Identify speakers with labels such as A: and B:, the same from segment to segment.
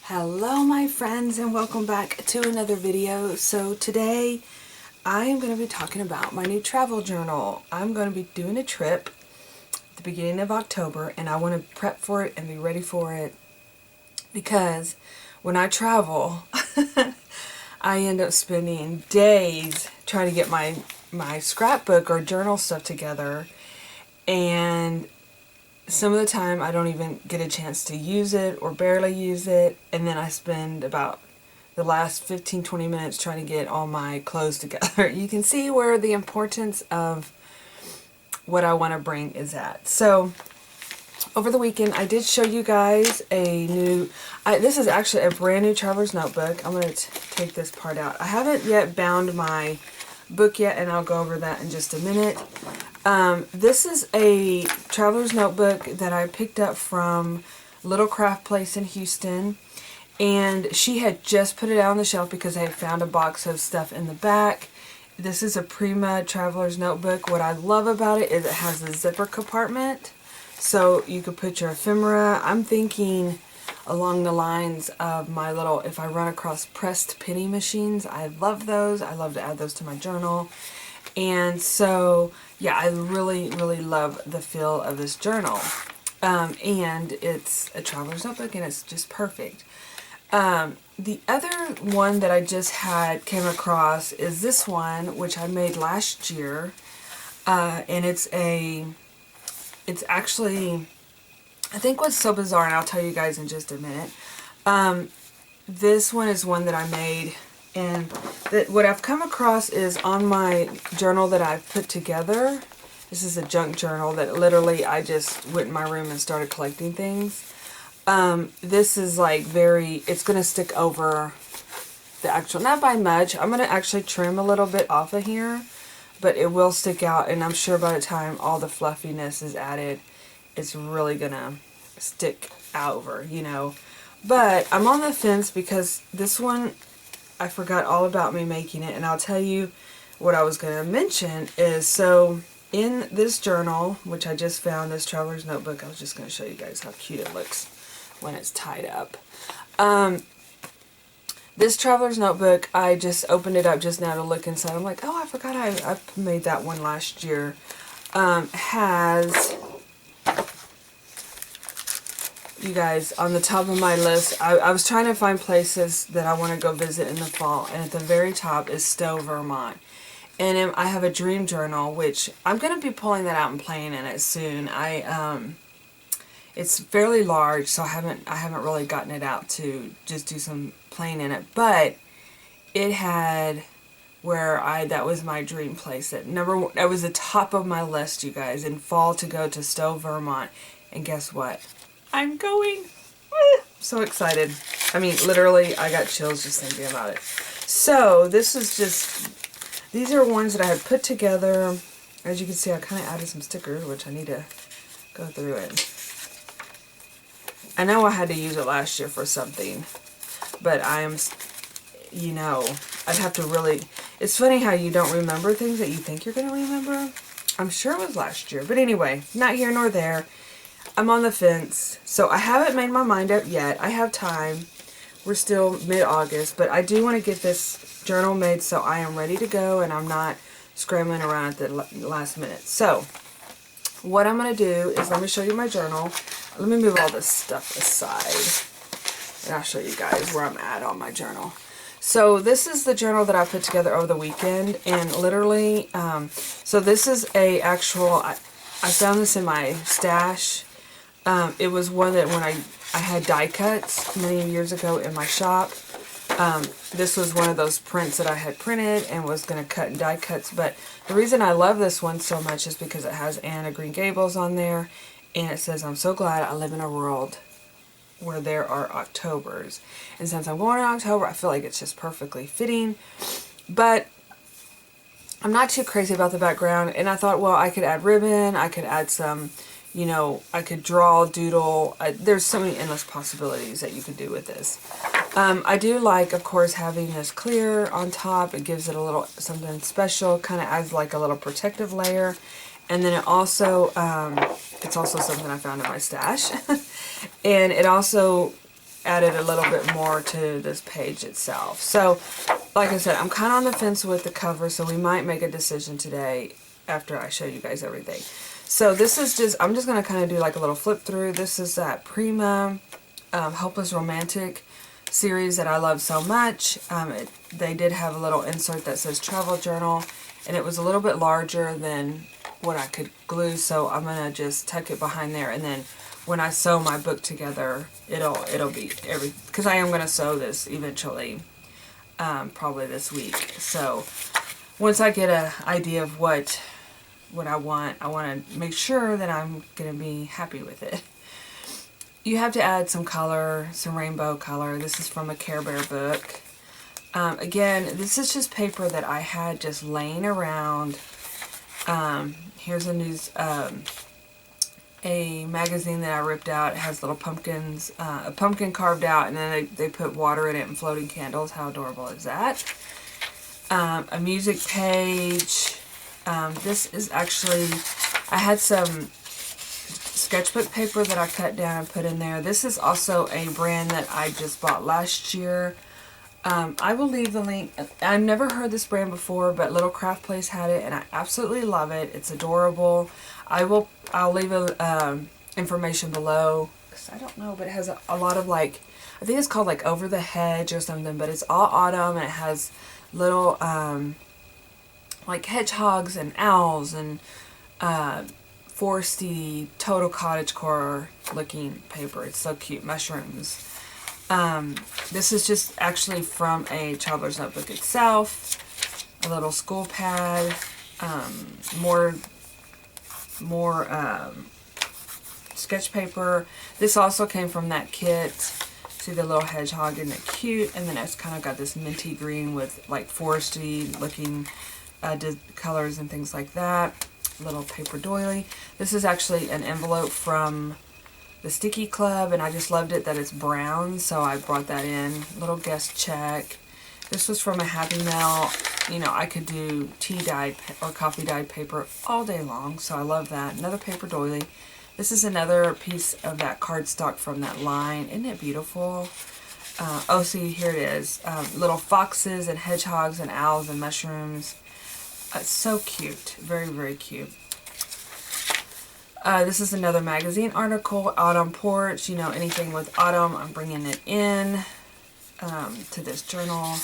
A: Hello my friends and welcome back to another video. So today I am going to be talking about my new travel journal. I'm going to be doing a trip at the beginning of October and I want to prep for it and be ready for it because when I travel I end up spending days trying to get my scrapbook or journal stuff together, and some of the time I don't even get a chance to use it or barely use it, and then I spend about the last 15-20 minutes trying to get all my clothes together. You can see where the importance of what I want to bring is at. So over the weekend I did show you guys a new, this is actually a brand new traveler's notebook. I'm going to take this part out. I haven't yet bound my book yet, and I'll go over that in just a minute. This is a traveler's notebook that I picked up from Little Craft Place in Houston, and she had just put it out on the shelf because I had found a box of stuff in the back. This is a Prima traveler's notebook. What I love about it is it has a zipper compartment, so you could put your ephemera. I'm thinking along the lines of my little, if I run across pressed penny machines, I love those. I love to add those to my journal. And so, yeah, I really love the feel of this journal. And it's a traveler's notebook and it's just perfect. The other one that I just came across is this one, which I made last year. And it's actually, I think what's so bizarre, and I'll tell you guys in just a minute, this one is one that I made, and that what I've come across is on my journal that I've put together. This is a junk journal that literally I just went in my room and started collecting things. This is like it's going to stick over the actual, not by much. I'm going to actually trim a little bit off of here, but it will stick out, and I'm sure by the time all the fluffiness is added, it's really gonna stick over, you know. But I'm on the fence because this one, I forgot all about me making it, and I'll tell you what I was gonna mention is, so in this journal, which I just found, this traveler's notebook, I was just gonna show you guys how cute it looks when it's tied up. This traveler's notebook, I just opened it up just now to look inside. I'm like, oh, I forgot I made that one last year. Has, you guys, on the top of my list, I was trying to find places that I want to go visit in the fall, and at the very top is Stowe, Vermont. And I have a dream journal, which I'm going to be pulling that out and playing in it soon. It's fairly large, so I haven't really gotten it out to just do some playing in it, but it had that was my dream place. That was the top of my list, you guys, in fall, to go to Stowe, Vermont. And guess what? I'm going. So excited. I mean, literally, I got chills just thinking about it. So this is these are ones that I had put together. As you can see, I kind of added some stickers, which I need to go through it. I know I had to use it last year for something, but you know, I'd have to really, it's funny how you don't remember things that you think you're going to remember. I'm sure it was last year, but anyway, not here nor there. I'm on the fence, so I haven't made my mind up yet. I have time. We're still mid-August, but I do want to get this journal made so I am ready to go and I'm not scrambling around at the last minute. So what I'm going to do is, let me show you my journal. Let me move all this stuff aside, and I'll show you guys where I'm at on my journal. So this is the journal that I put together over the weekend, and literally, so this is I found this in my stash. It was one that when I had die cuts many years ago in my shop. This was one of those prints that I had printed and was going to cut in die cuts, but the reason I love this one so much is because it has Anne of Green Gables on there, and it says, I'm so glad I live in a world where there are Octobers. And since I'm going in October, I feel like it's just perfectly fitting. But I'm not too crazy about the background, and I thought, well, I could add ribbon, I could add some, you know, I could draw, doodle. There's so many endless possibilities that you could do with this. I do like, of course, having this clear on top. It gives it a little something special, kind of adds like a little protective layer. And then it also, it's also something I found in my stash. And it also added a little bit more to this page itself. So, like I said, I'm kind of on the fence with the cover, so we might make a decision today after I show you guys everything. So this is just, I'm just going to kind of do like a little flip through. This is that Prima Hopeless Romantic series that I love so much. They did have a little insert that says travel journal, and it was a little bit larger than what I could glue, so I'm going to just tuck it behind there, and then when I sew my book together, it'll be because I am going to sew this eventually, probably this week. So once I get an idea of what I want to make sure that I'm going to be happy with it. You have to add some color, some rainbow color. This is from a Care Bear book. Again, this is just paper that I had just laying around. Here's a magazine that I ripped out. It has little pumpkins, a pumpkin carved out, and then they put water in it and floating candles. How adorable is that? A music page. This is actually, I had some sketchbook paper that I cut down and put in there. This is also a brand that I just bought last year. I will leave the link. I've never heard this brand before, but Little Craft Place had it, and I absolutely love it. It's adorable. I'll leave information below, because I don't know, but it has a lot of, like, I think it's called like Over the Hedge or something, but it's all autumn, and it has little like hedgehogs and owls and foresty, total cottagecore looking paper. It's so cute. Mushrooms. This is just actually from a Traveler's Notebook itself. A little school pad. More sketch paper. This also came from that kit. See the little hedgehog, isn't it cute? And then it's kind of got this minty green with like foresty looking colors and things like that. Little paper doily. This is actually an envelope from the Sticky Club, and I just loved it that it's brown, so I brought that in. Little guest check. This was from a Happy Mail. You know, I could do tea dyed or coffee dyed paper all day long, so I love that. Another paper doily. This is another piece of that cardstock from that line. Isn't it beautiful? Oh, see, here it is. Little foxes and hedgehogs and owls and mushrooms. It's so cute. Very, very cute. This is another magazine article, Autumn Porch. You know, anything with autumn, I'm bringing it in to this journal.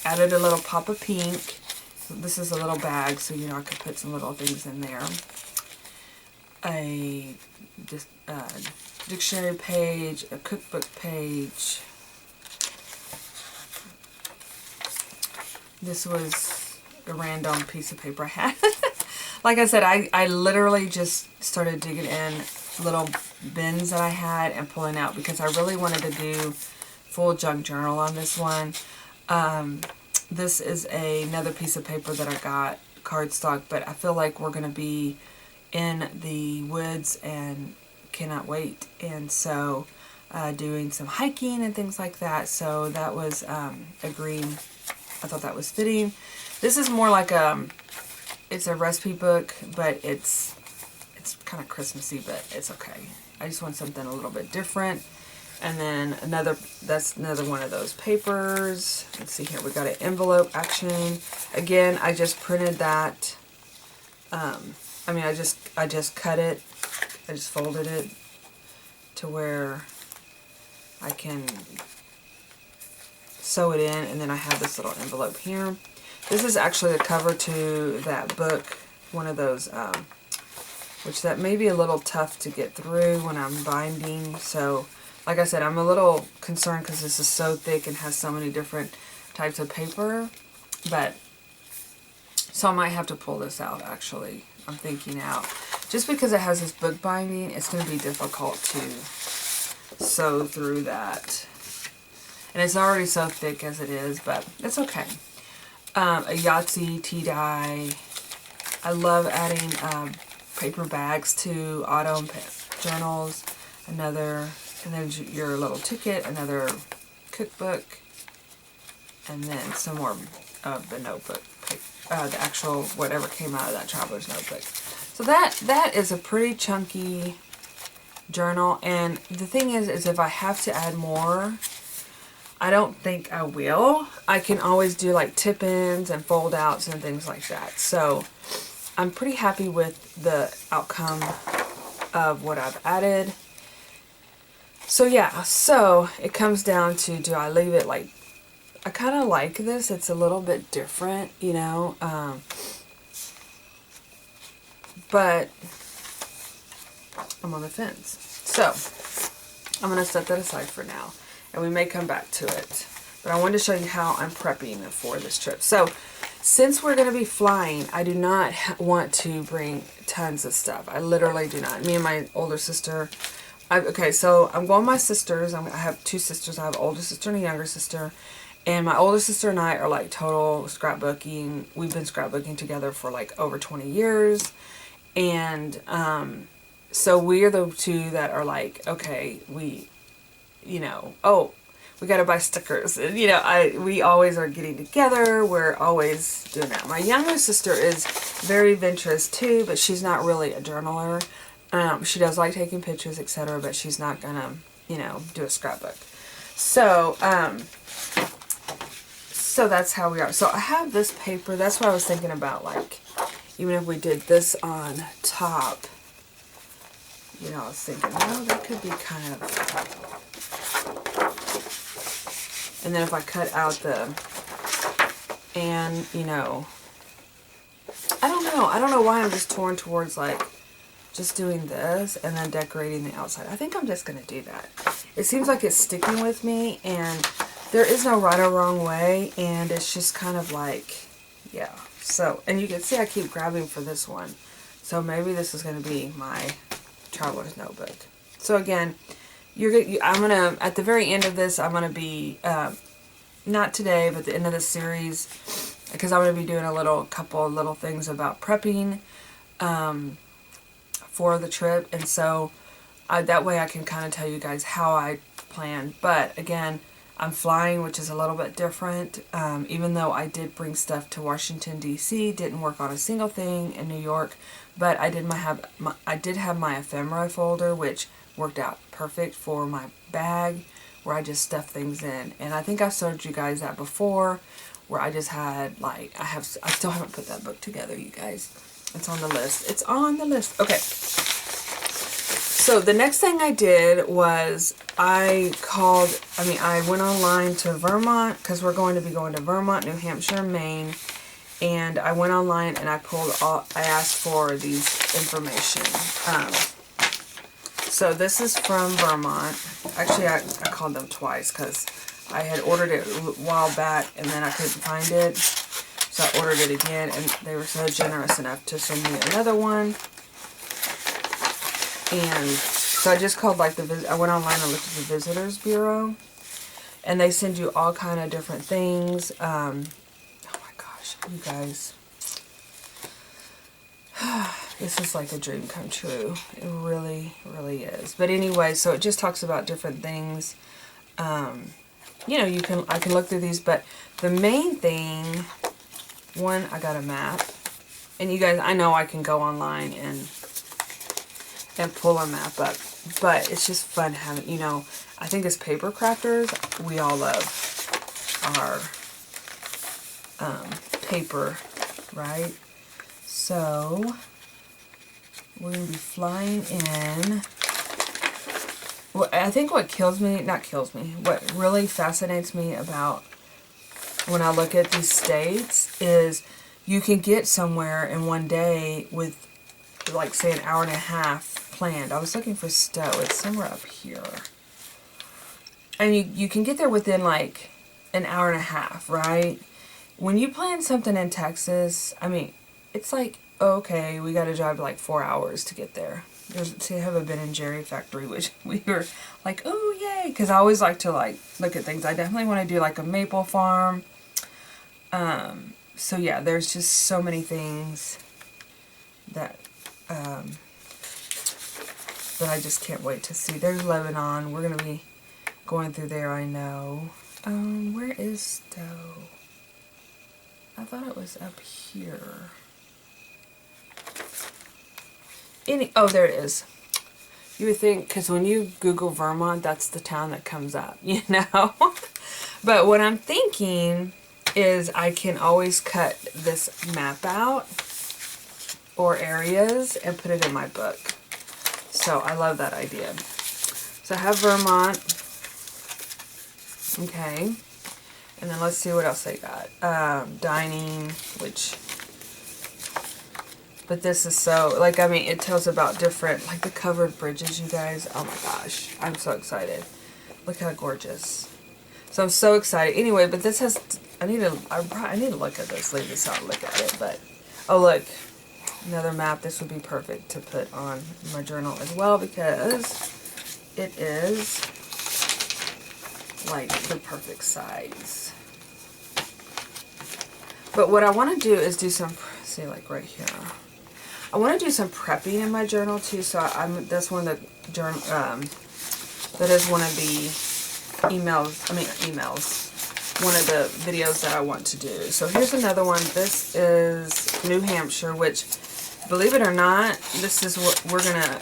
A: Added a little pop of pink. This is a little bag, so you know I could put some little things in there. A dictionary page, a cookbook page. This was a random piece of paper I had. Like I said, I literally just started digging in little bins that I had and pulling out because I really wanted to do full junk journal on this one. This is another piece of paper that I got, cardstock, but I feel like we're going to be in the woods and cannot wait. And so doing some hiking and things like that. So that was a green. I thought that was fitting. This is more like it's a recipe book, but it's kind of Christmassy, but it's okay. I just want something a little bit different. And then that's another one of those papers. Let's see here, we got an envelope action. Again, I just printed that. I mean, I just cut it. I just folded it to where I can sew it in, and then I have this little envelope here. This is actually the cover to that book, one of those, which that may be a little tough to get through when I'm binding. So, like I said, I'm a little concerned because this is so thick and has so many different types of paper. But, so I might have to pull this out, actually. I'm thinking out. Just because it has this book binding, it's going to be difficult to sew through that. And it's already so thick as it is, but it's okay. A Yahtzee tea dye. I love adding paper bags to autumn journals. Another, and then your little ticket, another cookbook, and then some more of the notebook, the actual whatever came out of that Traveler's Notebook. So that is a pretty chunky journal. And the thing is if I have to add more, I don't think I will. I can always do like tip-ins and fold outs and things like that. So I'm pretty happy with the outcome of what I've added. So yeah, so it comes down to, do I leave it like, I kind of like this. It's a little bit different, you know, but I'm on the fence. So I'm going to set that aside for now, and we may come back to it. But I wanted to show you how I'm prepping for this trip. So since we're going to be flying, I do not want to bring tons of stuff. I literally do not. Me and my older sister, okay, so I'm going with my sisters. I have two sisters. I have an older sister and a younger sister. And my older sister and I are like total scrapbooking. We've been scrapbooking together for like over 20 years. And so we're the two that are like, okay, we, you know, oh, we got to buy stickers. And, you know, we always are getting together. We're always doing that. My younger sister is very adventurous too, but she's not really a journaler. She does like taking pictures, etc., but she's not gonna, you know, do a scrapbook. So, so that's how we are. So I have this paper. That's what I was thinking about. Like, even if we did this on top, you know, I was thinking, well, that could be kind of. And then if I cut out the, and you know, I don't know. I don't know why I'm just torn towards like. Just doing this and then decorating the outside. I think I'm just going to do that. It seems like it's sticking with me, and there is no right or wrong way, and it's just kind of like, yeah. So, and you can see I keep grabbing for this one. So maybe this is going to be my traveler's notebook. So again, I'm going to, at the very end of this, I'm going to be, not today, but the end of the series, because I'm going to be doing couple of little things about prepping, for the trip, and so that way I can kind of tell you guys how I plan. But again, I'm flying, which is a little bit different. Even though I did bring stuff to Washington D.C., didn't work on a single thing in New York, but I did have my ephemera folder, which worked out perfect for my bag, where I just stuff things in. And I think I've showed you guys that before, where I just had like I still haven't put that book together, you guys. It's on the list. It's on the list. Okay. So the next thing I did was I went online to Vermont, because we're going to be going to Vermont, New Hampshire, Maine. And I went online and I asked for these information. So this is from Vermont. Actually, I called them twice because I had ordered it a while back and then I couldn't find it. So I ordered it again, and they were so generous enough to send me another one. And so I just called like I went online and looked at the Visitors Bureau, and they send you all kind of different things. Oh my gosh, you guys. This is like a dream come true. It really, really is. But anyway, so it just talks about different things. You know, I can look through these, but the main thing, one, I got a map. And you guys, I know I can go online and pull a map up, but it's just fun having, you know, I think as paper crafters, we all love our paper, right? So we're going to be flying in. Well, I think what what really fascinates me about when I look at these states is you can get somewhere in one day with, like, say, an hour and a half planned. I was looking for Stowe. It's somewhere up here. And you can get there within, like, an hour and a half, right? When you plan something in Texas, I mean, it's like, okay, we got to drive like 4 hours to get there. They have a Ben and Jerry factory, which we were like, oh, yay. Because I always like to, like, look at things. I definitely want to do, like, a maple farm. So, yeah, there's just so many things that that I just can't wait to see. There's Lebanon. We're going to be going through there, I know. Where is Stowe? I thought it was up here. Oh, there it is. You would think, because when you Google Vermont, that's the town that comes up, you know? But what I'm thinking is I can always cut this map out or areas and put it in my book. So I love that idea. So I have Vermont. Okay. And then let's see what else they got. Dining, which... But this is so, like, I mean, it tells about different, like the covered bridges, you guys. Oh my gosh, I'm so excited. Look how gorgeous. So I'm so excited. Anyway, but this has, I need to look at this, leave this out and look at it. But, oh look, another map. This would be perfect to put on my journal as well because it is like the perfect size. But what I want to do is do some, see, like right here. I want to do some prepping in my journal too, so that's one of the journal, that is one of the emails, one of the videos that I want to do. So here's another one. This is New Hampshire, which, believe it or not, this is what we're gonna,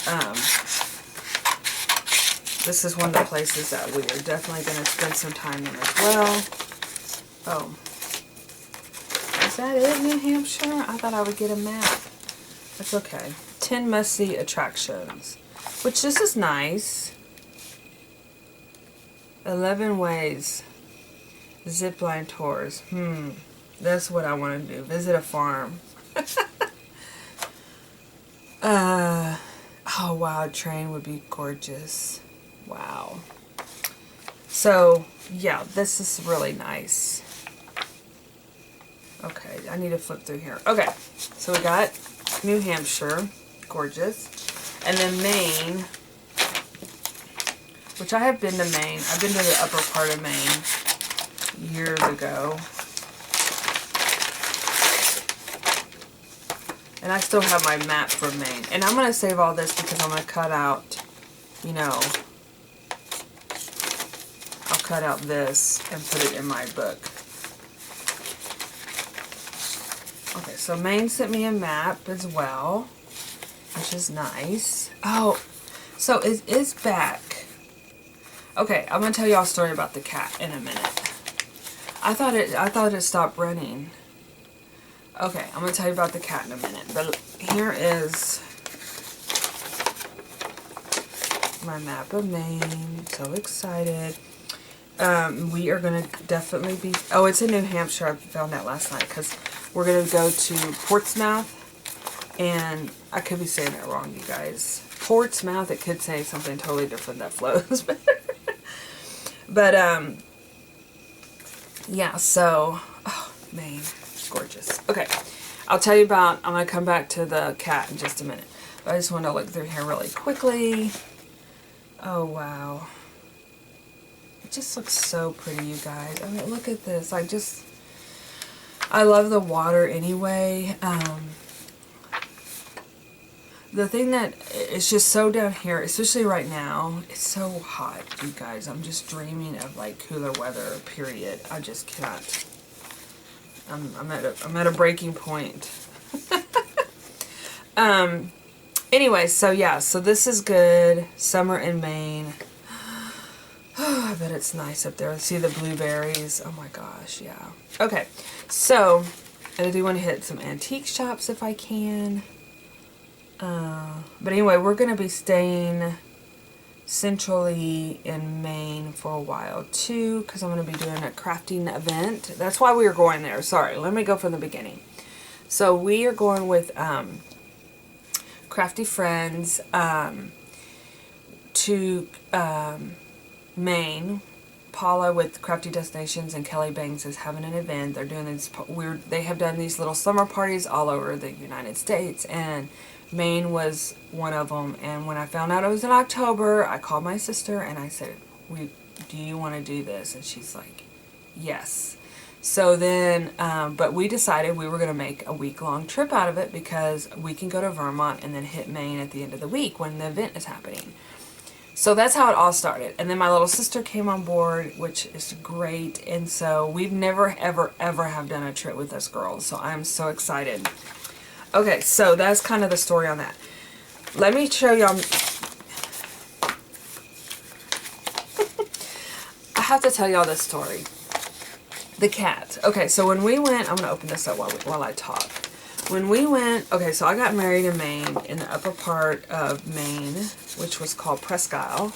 A: this is one of the places that we are definitely gonna spend some time in as well. Oh. Is that it, New Hampshire? I thought I would get a map. That's okay. 10 must-see attractions. Which, this is nice. 11 ways. Zipline tours. That's what I want to do. Visit a farm. Oh, wow. A train would be gorgeous. Wow. So, yeah. This is really nice. Okay, I need to flip through here. Okay, so we got New Hampshire, gorgeous. And then Maine, which I have been to Maine. I've been to the upper part of Maine years ago. And I still have my map for Maine. And I'm going to save all this because I'm going to cut out, you know, I'll cut out this and put it in my book. Okay, so Maine sent me a map as well, which is nice. Oh, so it is back. Okay, I'm gonna tell y'all a story about the cat in a minute. I thought it stopped running. Okay, I'm gonna tell you about the cat in a minute. But here is my map of Maine. So excited. We are gonna definitely be. Oh, it's in New Hampshire. I found that last night because we're going to go to Portsmouth, and I could be saying that wrong, you guys. Portsmouth, it could say something totally different that flows better. But, yeah, so, oh, Maine, it's gorgeous. Okay, I'll tell you about, I'm going to come back to the cat in just a minute. But I just want to look through here really quickly. Oh, wow. It just looks so pretty, you guys. I mean, look at this. I love the water anyway. The thing that it's just so down here, especially right now, it's so hot, you guys. I'm just dreaming of like cooler weather, period. I just cannot. I'm at a breaking point. Anyway, so yeah, so this is good. Summer in Maine. Oh, I bet it's nice up there. See the blueberries. Oh my gosh, yeah. Okay, so I do want to hit some antique shops if I can. But anyway, we're going to be staying centrally in Maine for a while too, because I'm going to be doing a crafting event. That's why we were going there. Sorry, let me go from the beginning. So we are going with Crafty Friends to Maine. Paula with Crafty Destinations and Kelly Banks is having an event. They're doing these they have done these little summer parties all over the United States, and Maine was one of them. And when I found out it was in October, I called my sister and I said, do you want to do this? And she's like, yes. So then, but we decided we were going to make a week-long trip out of it because we can go to Vermont and then hit Maine at the end of the week when the event is happening. So that's how it all started. And then my little sister came on board, which is great. And so we've never, ever, ever have done a trip with us girls. So I'm so excited. Okay, so that's kind of the story on that. Let me show y'all. have to tell y'all this story. The cat. Okay, so when we went, I'm going to open this up while I talk. When we went, okay, so I got married in Maine, in the upper part of Maine, which was called Presque Isle.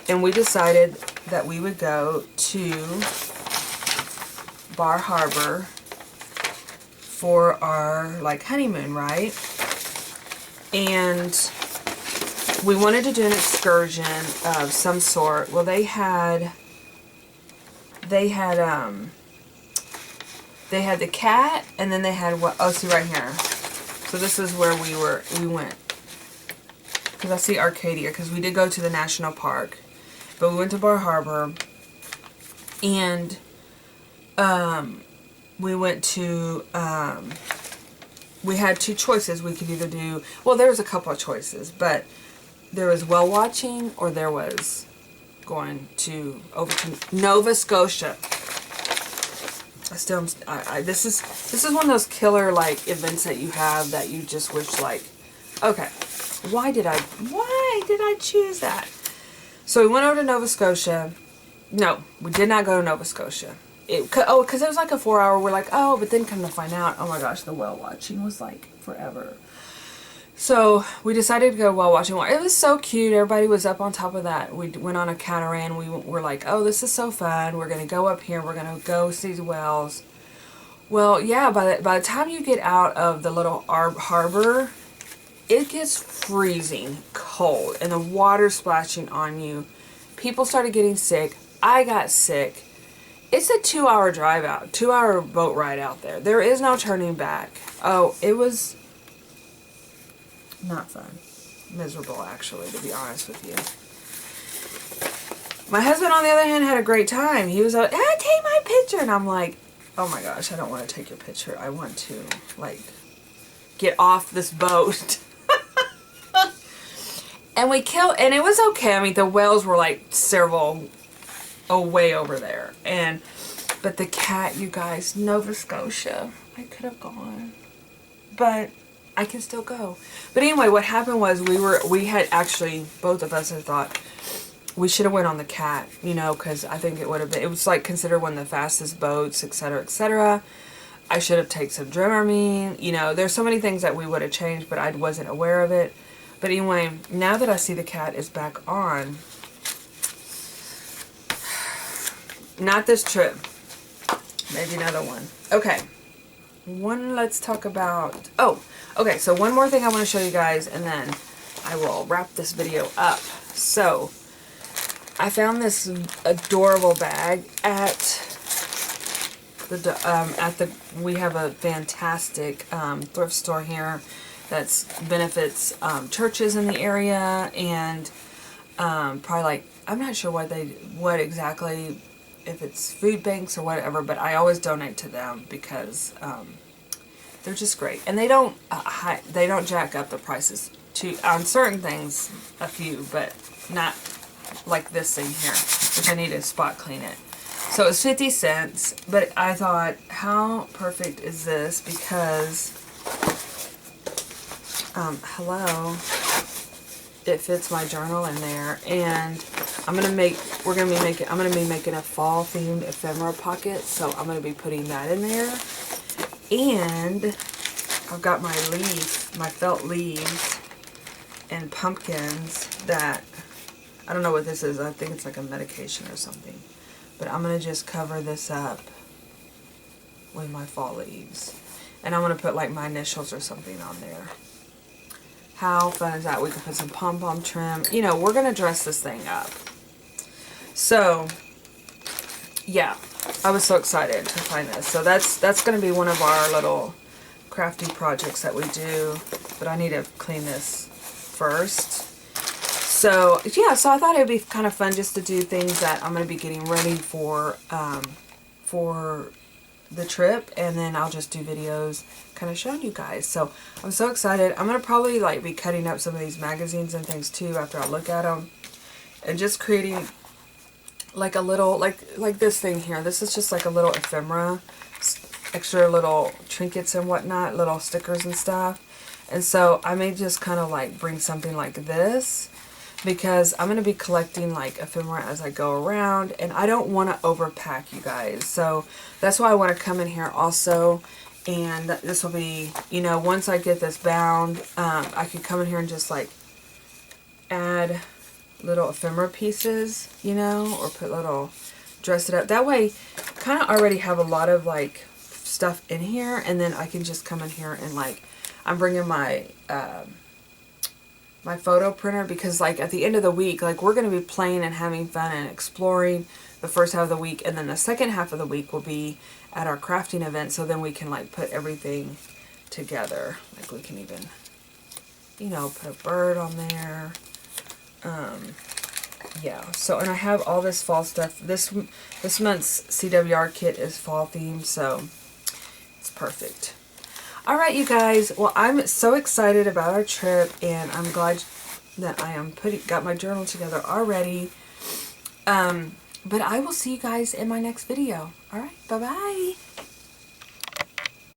A: And we decided that we would go to Bar Harbor for our, like, honeymoon, right? And we wanted to do an excursion of some sort. Well, they had the cat, and then they had what? Oh, see right here. So this is where we went. Because I see Arcadia, because we did go to the national park, but we went to Bar Harbor, and we went to we had two choices. We could either do, well, there was a couple of choices, but there was whale watching, or there was going to over to Nova Scotia. This is one of those killer, like, events that you have that you just wish, like, okay, why did I choose that? So we went over to Nova Scotia. No, we did not go to Nova Scotia. Because it was like a 4-hour. We're like, oh, but then come to find out, oh my gosh, the whale watching was like forever. So we decided to go whale watching. It was so cute. Everybody was up on top of that. We went on a catamaran. We were like, oh, this is so fun. We're going to go up here. We're going to go see the whales. Well, yeah, by the time you get out of the little harbor, it gets freezing cold. And the water splashing on you. People started getting sick. I got sick. It's a 2-hour drive out. 2-hour boat ride out there. There is no turning back. Oh, it was not fun. Miserable, actually, to be honest with you. My husband, on the other hand, had a great time. He was like, take my picture. And I'm like, oh my gosh, I don't want to take your picture. I want to, like, get off this boat. And and it was okay. I mean, the whales were like several way over there. But the cat, you guys, Nova Scotia, I could have gone. But I can still go. But anyway, what happened was we had actually, both of us had thought we should have went on the cat, you know, because I think it would have been, it was like considered one of the fastest boats, etc., etc. I should have taken some Dramamine, you know, there's so many things that we would have changed, but I wasn't aware of it. But anyway, now that I see the cat is back on, not this trip, maybe another one. Okay. Let's talk about, okay, so one more thing I want to show you guys, and then I will wrap this video up. So, I found this adorable bag we have a fantastic thrift store here that benefits churches in the area, and probably, like, I'm not sure what exactly, if it's food banks or whatever, but I always donate to them because they're just great, and they don't jack up the prices on certain things, a few, but not like this thing here, which I need to spot clean it. So it's 50 cents, but I thought, how perfect is this? Because it fits my journal in there, and I'm gonna be making a fall themed ephemera pocket, so I'm gonna be putting that in there. And I've got my felt leaves and pumpkins that, I don't know what this is. I think it's like a medication or something. But I'm gonna just cover this up with my fall leaves. And I'm gonna put like my initials or something on there. How fun is that? We can put some pom-pom trim. You know, we're gonna dress this thing up. So, yeah, I was so excited to find this. So that's going to be one of our little crafty projects that we do. But I need to clean this first. So, yeah, so I thought it would be kind of fun just to do things that I'm going to be getting ready for the trip. And then I'll just do videos kind of showing you guys. So, I'm so excited. I'm going to probably, like, be cutting up some of these magazines and things, too, after I look at them. And just creating like a little, like this thing here. This is just like a little ephemera, extra little trinkets and whatnot, little stickers and stuff. And so I may just kind of like bring something like this. because I'm going to be collecting like ephemera as I go around, and I don't want to overpack, you guys. So that's why I want to come in here also, and this will be, you know, once I get this bound, I can come in here and just like add little ephemera pieces, you know, or put little, dress it up. That way, kind of already have a lot of like stuff in here, and then I can just come in here and like, I'm bringing my my photo printer, because like at the end of the week, like we're going to be playing and having fun and exploring the first half of the week, and then the second half of the week will be at our crafting event, so then we can like put everything together. Like we can even, you know, put a bird on there. Yeah, so, and I have all this fall stuff. This month's CWR kit is fall themed, so it's perfect. Alright, you guys, well, I'm so excited about our trip, and I'm glad that I am got my journal together already. But I will see you guys in my next video. Alright, bye-bye.